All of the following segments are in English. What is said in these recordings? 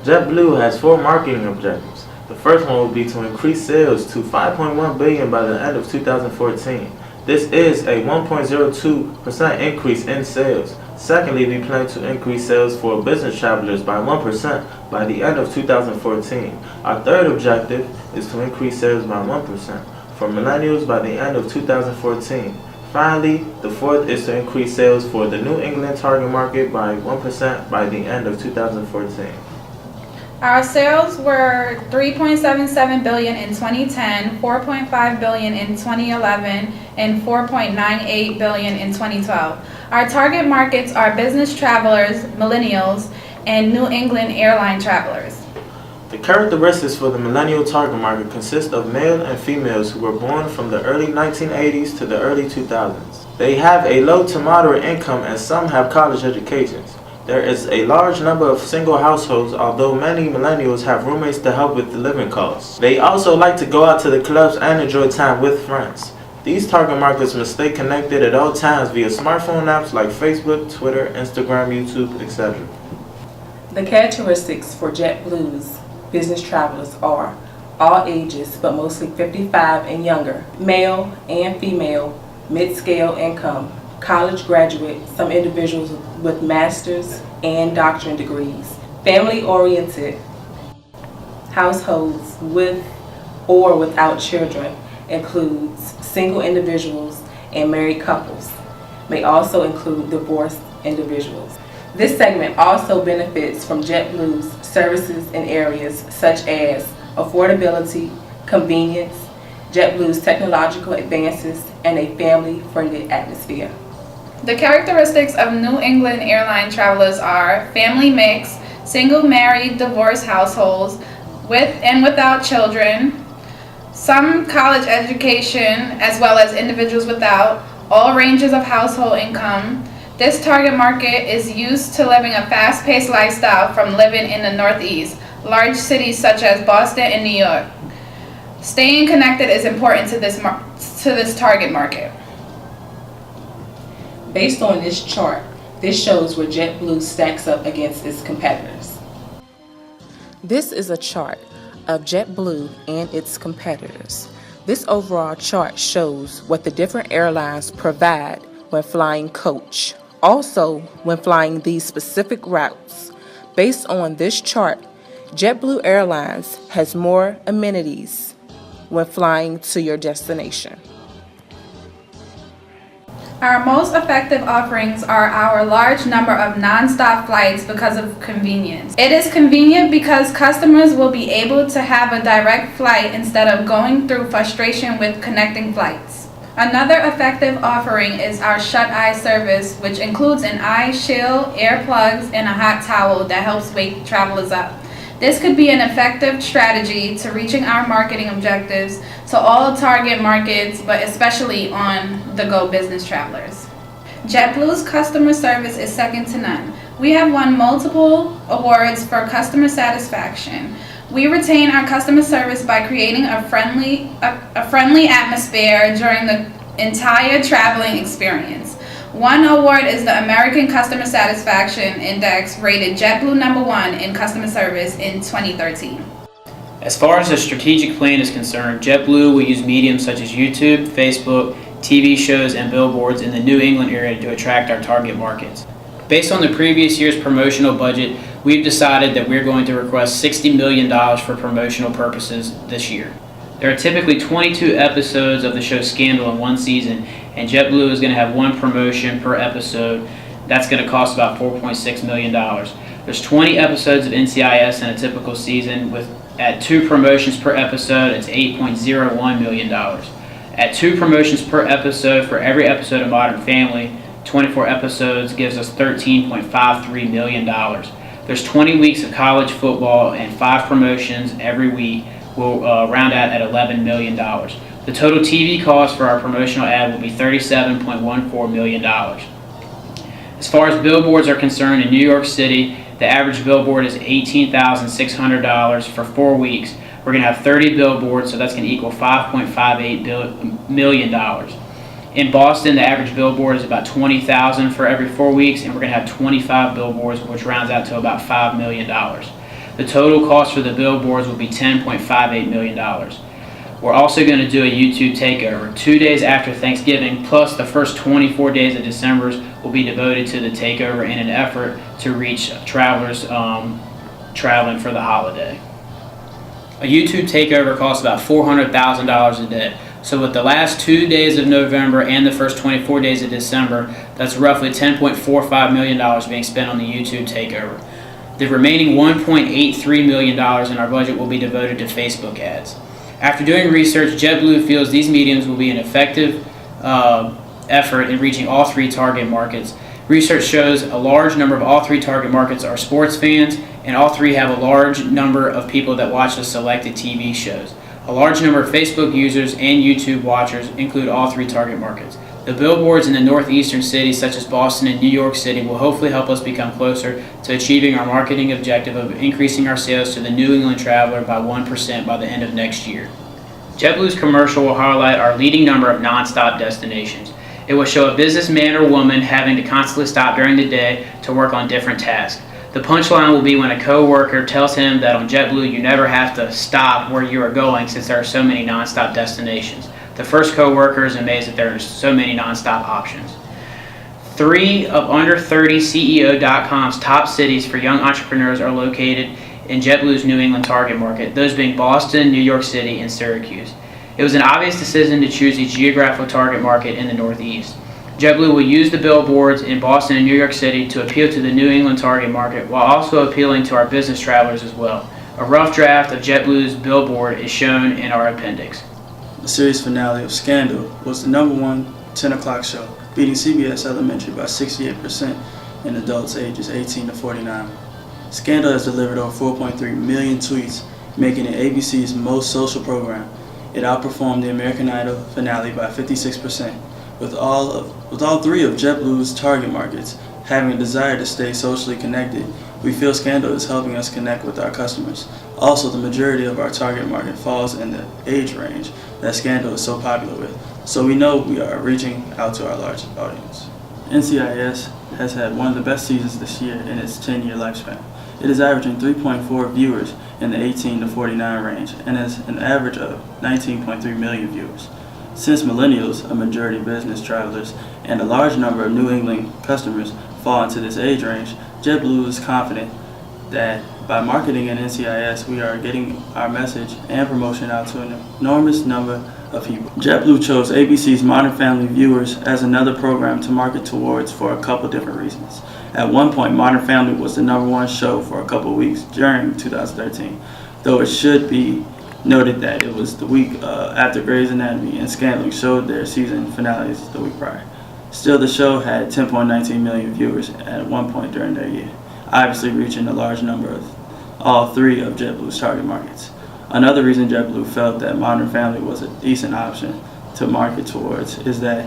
JetBlue has four marketing objectives. The first one will be to increase sales to $5.1 billion by the end of 2014. This is a 1.02% increase in sales. Secondly, we plan to increase sales for business travelers by 1% by the end of 2014. Our third objective is to increase sales by 1% for millennials by the end of 2014. Finally, the fourth is to increase sales for the New England target market by 1% by the end of 2014. Our sales were $3.77 billion in 2010, $4.5 billion in 2011, and $4.98 billion in 2012. Our target markets are business travelers, millennials, and New England airline travelers. The characteristics for the millennial target market consist of male and females who were born from the early 1980s to the early 2000s. They have a low to moderate income and some have college educations. There is a large number of single households, although many millennials have roommates to help with the living costs. They also like to go out to the clubs and enjoy time with friends. These target markets must stay connected at all times via smartphone apps like Facebook, Twitter, Instagram, YouTube, etc. The characteristics for JetBlue's business travelers are all ages, but mostly 55 and younger, male and female, mid-scale income, college graduate, some individuals with master's and doctorate degrees, family-oriented households with or without children includes single individuals and married couples, may also include divorced individuals. This segment also benefits from JetBlue's services in areas such as affordability, convenience, JetBlue's technological advances, and a family-friendly atmosphere. The characteristics of New England airline travelers are family mix, single, married, divorced households, with and without children, some college education, as well as individuals without, all ranges of household income. This target market is used to living a fast-paced lifestyle from living in the Northeast, large cities such as Boston and New York. Staying connected is important to this target market. Based on this chart, this shows where JetBlue stacks up against its competitors. This is a chart of JetBlue and its competitors. This overall chart shows what the different airlines provide when flying coach. Also, when flying these specific routes. Based on this chart, JetBlue Airlines has more amenities when flying to your destination. Our most effective offerings are our large number of non-stop flights because of convenience. It is convenient because customers will be able to have a direct flight instead of going through frustration with connecting flights. Another effective offering is our shut-eye service, which includes an eye shield, earplugs, and a hot towel that helps wake travelers up. This could be an effective strategy to reaching our marketing objectives to all target markets, but especially on the go business travelers. JetBlue's customer service is second to none. We have won multiple awards for customer satisfaction. We retain our customer service by creating a friendly atmosphere during the entire traveling experience. One award is the American Customer Satisfaction Index, rated JetBlue #1 in customer service in 2013. As far as the strategic plan is concerned, JetBlue will use mediums such as YouTube, Facebook, TV shows, and billboards in the New England area to attract our target markets. Based on the previous year's promotional budget, we've decided that we're going to request $60 million for promotional purposes this year. There are typically 22 episodes of the show Scandal in one season, and JetBlue is going to have one promotion per episode. That's going to cost about $4.6 million. There's 20 episodes of NCIS in a typical season. At 2 promotions per episode, it's $8.01 million. At 2 promotions per episode for every episode of Modern Family, 24 episodes gives us $13.53 million. There's 20 weeks of college football and 5 promotions every week. Will round out at $11 million. The total TV cost for our promotional ad will be $37.14 million. As far as billboards are concerned, in New York City, the average billboard is $18,600 for 4 weeks. We're going to have 30 billboards, so that's going to equal $5.58 million. In Boston, the average billboard is about $20,000 for every 4 weeks, and we're going to have 25 billboards, which rounds out to about $5 million. The total cost for the billboards will be $10.58 million. We're also going to do a YouTube takeover 2 days after Thanksgiving, plus the first 24 days of December will be devoted to the takeover in an effort to reach travelers traveling for the holiday. A YouTube takeover costs about $400,000 a day. So with the last 2 days of November and the first 24 days of December, that's roughly $10.45 million being spent on the YouTube takeover. The remaining $1.83 million in our budget will be devoted to Facebook ads. After doing research, JetBlue feels these mediums will be an effective effort in reaching all three target markets. Research shows a large number of all three target markets are sports fans, and all three have a large number of people that watch the selected TV shows. A large number of Facebook users and YouTube watchers include all three target markets. The billboards in the northeastern cities such as Boston and New York City will hopefully help us become closer to achieving our marketing objective of increasing our sales to the New England traveler by 1% by the end of next year. JetBlue's commercial will highlight our leading number of nonstop destinations. It will show a businessman or woman having to constantly stop during the day to work on different tasks. The punchline will be when a co-worker tells him that on JetBlue you never have to stop where you are going since there are so many nonstop destinations. The first co-worker is amazed that there are so many nonstop options. 3 of under 30 CEO.com's top cities for young entrepreneurs are located in JetBlue's New England target market, those being Boston, New York City, and Syracuse. It was an obvious decision to choose a geographical target market in the Northeast. JetBlue will use the billboards in Boston and New York City to appeal to the New England target market while also appealing to our business travelers as well. A rough draft of JetBlue's billboard is shown in our appendix. The series finale of Scandal was the #1 10 o'clock show, beating CBS Elementary by 68% in adults ages 18 to 49. Scandal has delivered over 4.3 million tweets, making it ABC's most social program. It outperformed the American Idol finale by 56%, with all three of JetBlue's target markets having a desire to stay socially connected. We feel Scandal is helping us connect with our customers. Also, the majority of our target market falls in the age range that Scandal is so popular with, so we know we are reaching out to our large audience. NCIS has had one of the best seasons this year in its 10-year lifespan. It is averaging 3.4 viewers in the 18 to 49 range and has an average of 19.3 million viewers. Since millennials, a majority of business travelers, and a large number of New England customers fall into this age range, JetBlue is confident that by marketing in NCIS, we are getting our message and promotion out to an enormous number of people. JetBlue chose ABC's Modern Family viewers as another program to market towards for a couple different reasons. At one point, Modern Family was the #1 show for a couple of weeks during 2013, though it should be noted that it was the week after Grey's Anatomy and Scandal showed their season finales the week prior. Still, the show had 10.19 million viewers at one point during their year, obviously reaching a large number of all three of JetBlue's target markets. Another reason JetBlue felt that Modern Family was a decent option to market towards is that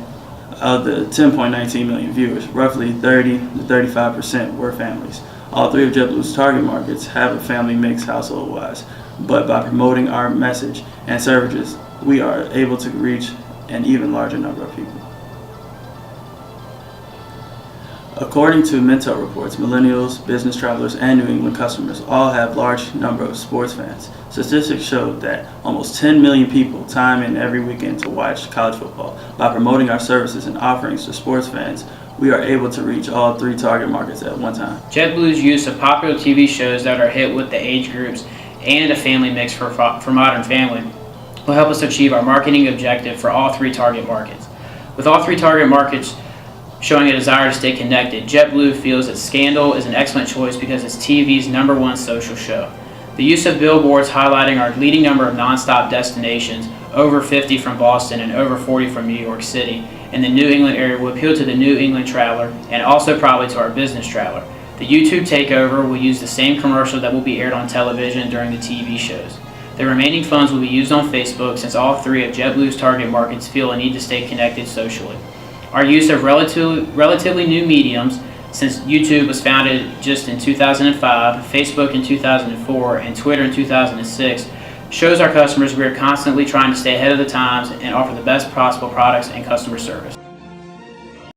of the 10.19 million viewers, roughly 30 to 35% were families. All three of JetBlue's target markets have a family mix household-wise, but by promoting our message and services, we are able to reach an even larger number of people. According to Mintel reports, millennials, business travelers, and New England customers all have large number of sports fans. Statistics showed that almost 10 million people time in every weekend to watch college football. By promoting our services and offerings to sports fans, we are able to reach all three target markets at one time. JetBlue's use of popular TV shows that are hit with the age groups and a family mix for Modern Family will help us achieve our marketing objective for all three target markets. With all three target markets showing a desire to stay connected, JetBlue feels that Scandal is an excellent choice because it's TV's #1 social show. The use of billboards highlighting our leading number of nonstop destinations, over 50 from Boston and over 40 from New York City, in the New England area will appeal to the New England traveler and also probably to our business traveler. The YouTube takeover will use the same commercial that will be aired on television during the TV shows. The remaining funds will be used on Facebook since all three of JetBlue's target markets feel a need to stay connected socially. Our use of relatively new mediums, since YouTube was founded just in 2005, Facebook in 2004, and Twitter in 2006, shows our customers we are constantly trying to stay ahead of the times and offer the best possible products and customer service.